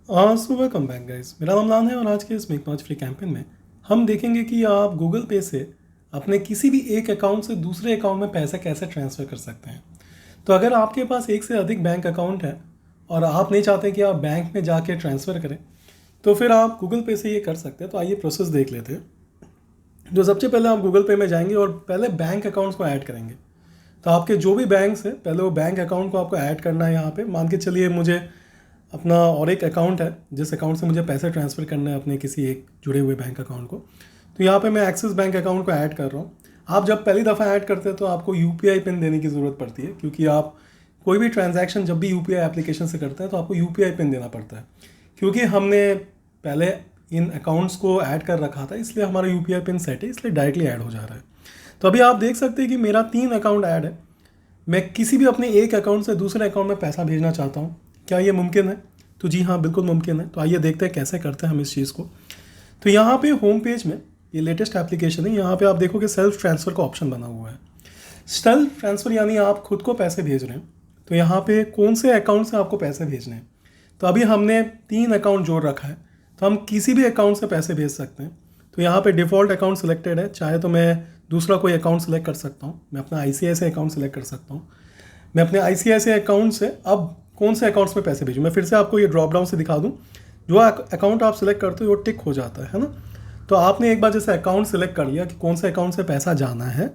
So welcome back guys. मेरा नाम लान है और आज के इस मेक नॉलेज फ्री कैंपेन में हम देखेंगे कि आप गूगल पे से अपने किसी भी एक अकाउंट से दूसरे अकाउंट में पैसे कैसे ट्रांसफ़र कर सकते हैं। तो अगर आपके पास एक से अधिक बैंक अकाउंट है और आप नहीं चाहते कि आप बैंक में जाके ट्रांसफ़र करें, तो फिर आप गूगल पे से ये कर सकते हैं। तो आइए प्रोसेस देख लेते हैं। जो सबसे पहले आप गूगल पे में जाएंगे और पहले बैंक अकाउंट्स को ऐड करेंगे। तो आपके जो भी बैंक्स हैं, पहले वो बैंक अकाउंट को आपको ऐड करना है। यहाँ पे मान के चलिए मुझे अपना और एक अकाउंट है जिस अकाउंट से मुझे पैसे ट्रांसफ़र करने हैं अपने किसी एक जुड़े हुए बैंक अकाउंट को। तो यहाँ पे मैं एक्सिस बैंक अकाउंट को ऐड कर रहा हूँ। आप जब पहली दफ़ा ऐड करते हैं तो आपको यूपीआई पिन देने की ज़रूरत पड़ती है, क्योंकि आप कोई भी ट्रांजैक्शन जब भी यूपीआई एप्लीकेशन से करते हैं तो आपको यूपीआई पिन देना पड़ता है। क्योंकि हमने पहले इन अकाउंट्स को ऐड कर रखा था, इसलिए हमारा यूपीआई पिन सेट है, इसलिए डायरेक्टली ऐड हो जा रहा है। तो अभी आप देख सकते हैं कि मेरा 3 अकाउंट ऐड है। मैं किसी भी अपने एक अकाउंट से दूसरे अकाउंट में पैसा भेजना चाहता हूँ। क्या ये मुमकिन है? तो जी हाँ, बिल्कुल मुमकिन है। तो आइए देखते हैं कैसे करते हैं हम इस चीज़ को। तो यहाँ पे होम पेज में ये लेटेस्ट एप्लीकेशन है। यहाँ पे आप देखोगे सेल्फ ट्रांसफ़र का ऑप्शन बना हुआ है। सेल्फ ट्रांसफ़र यानी आप खुद को पैसे भेज रहे हैं। तो यहाँ पे कौन से अकाउंट से आपको पैसे भेजने हैं। तो अभी हमने 3 अकाउंट जोड़ रखा है, तो हम किसी भी अकाउंट से पैसे भेज सकते हैं। तो यहाँ पे डिफ़ॉल्ट अकाउंट सिलेक्टेड है, चाहे तो मैं दूसरा कोई अकाउंट सेलेक्ट कर सकता हूँ। मैं अपना आईसीआईसीआई अकाउंट सेलेक्ट कर सकता हूँ। मैं अपने आईसीआईसीआई अकाउंट से अब कौन से अकाउंट्स में पैसे भेजूँ, मैं फिर से आपको ये ड्रॉप डाउन से दिखा दूँ। जो अकाउंट आप सिलेक्ट करते हो वो टिक हो जाता है ना। तो आपने एक बार जैसे अकाउंट सेलेक्ट कर लिया कि कौन से अकाउंट से पैसा जाना है,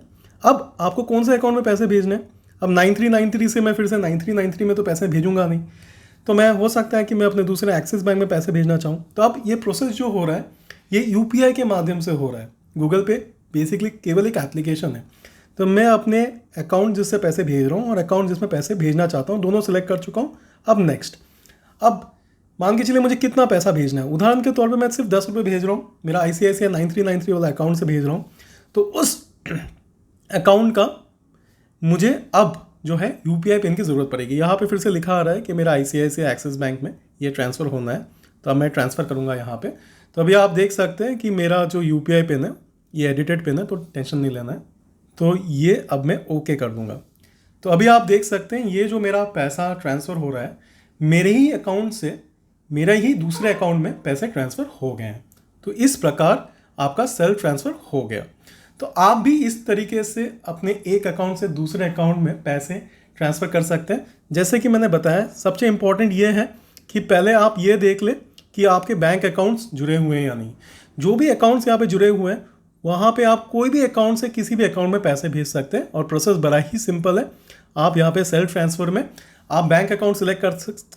अब आपको कौन से अकाउंट में पैसे भेजने हैं। अब 9393 से मैं फिर से 9393 में तो पैसे भेजूंगा नहीं। तो मैं हो सकता है कि मैं अपने दूसरे एक्सिस बैंक में पैसे भेजना चाहूँ। तो अब ये प्रोसेस जो हो रहा है ये यूपीआई के माध्यम से हो रहा है। गूगल पे बेसिकली केवल एक एप्लीकेशन है। तो मैं अपने अकाउंट जिससे पैसे भेज रहा हूँ और अकाउंट जिसमें पैसे भेजना चाहता हूँ, दोनों सेलेक्ट कर चुका हूँ। अब नेक्स्ट, अब मान के चलिए मुझे कितना पैसा भेजना है। उदाहरण के तौर पे मैं सिर्फ 10 रुपये भेज रहा हूँ, मेरा आईसीआईसीआई 9393 वाला अकाउंट से भेज रहा हूँ। तो उस अकाउंट का मुझे अब जो है यूपीआई पिन की ज़रूरत पड़ेगी। यहाँ पे फिर से लिखा आ रहा है कि मेरा आईसीआईसीआई एक्सिस बैंक में ये ट्रांसफ़र होना है। तो अब मैं ट्रांसफ़र करूँगा यहाँ पे। तो अभी आप देख सकते हैं कि मेरा जो यूपीआई पिन है ये एडिटेड पिन है, तो टेंशन नहीं लेना है। तो ये अब मैं ओके कर दूँगा। तो अभी आप देख सकते हैं ये जो मेरा पैसा ट्रांसफ़र हो रहा है, मेरे ही अकाउंट से मेरा ही दूसरे अकाउंट में पैसे ट्रांसफ़र हो गए हैं। तो इस प्रकार आपका सेल्फ ट्रांसफ़र हो गया। तो आप भी इस तरीके से अपने एक अकाउंट से दूसरे अकाउंट में पैसे ट्रांसफ़र कर सकते हैं। जैसे कि मैंने बताया, सबसे इम्पॉर्टेंट ये है कि पहले आप ये देख लें कि आपके बैंक अकाउंट्स जुड़े हुए हैं या नहीं। जो भी अकाउंट्स यहाँ पे जुड़े हुए हैं वहाँ पे आप कोई भी अकाउंट से किसी भी अकाउंट में पैसे भेज सकते हैं और प्रोसेस बड़ा ही सिंपल है। आप यहाँ पे सेल्फ ट्रांसफ़र में आप बैंक अकाउंट सेलेक्ट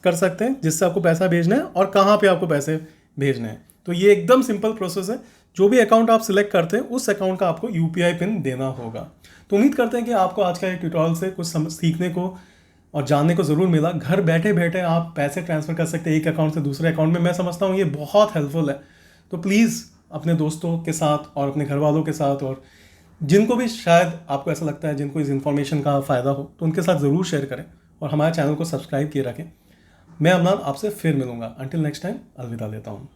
कर सकते हैं जिससे आपको पैसा भेजना है और कहाँ पे आपको पैसे भेजने हैं। तो ये एकदम सिंपल प्रोसेस है। जो भी अकाउंट आप सिलेक्ट करते हैं उस अकाउंट का आपको यूपीआई पिन देना होगा। तो उम्मीद करते हैं कि आपको आज का ये ट्यूटोरियल से कुछ सीखने को और जानने को ज़रूर मिला। घर बैठे बैठे आप पैसे ट्रांसफ़र कर सकते हैं एक अकाउंट से दूसरे अकाउंट में। मैं समझता हूँ ये बहुत हेल्पफुल है। तो प्लीज़ अपने दोस्तों के साथ और अपने घर वालों के साथ और जिनको भी शायद आपको ऐसा लगता है जिनको इस इन्फॉर्मेशन का फ़ायदा हो, तो उनके साथ ज़रूर शेयर करें और हमारे चैनल को सब्सक्राइब किए रखें। मैं अमनान आपसे फिर मिलूंगा। अंटिल नेक्स्ट टाइम, अलविदा लेता हूँ।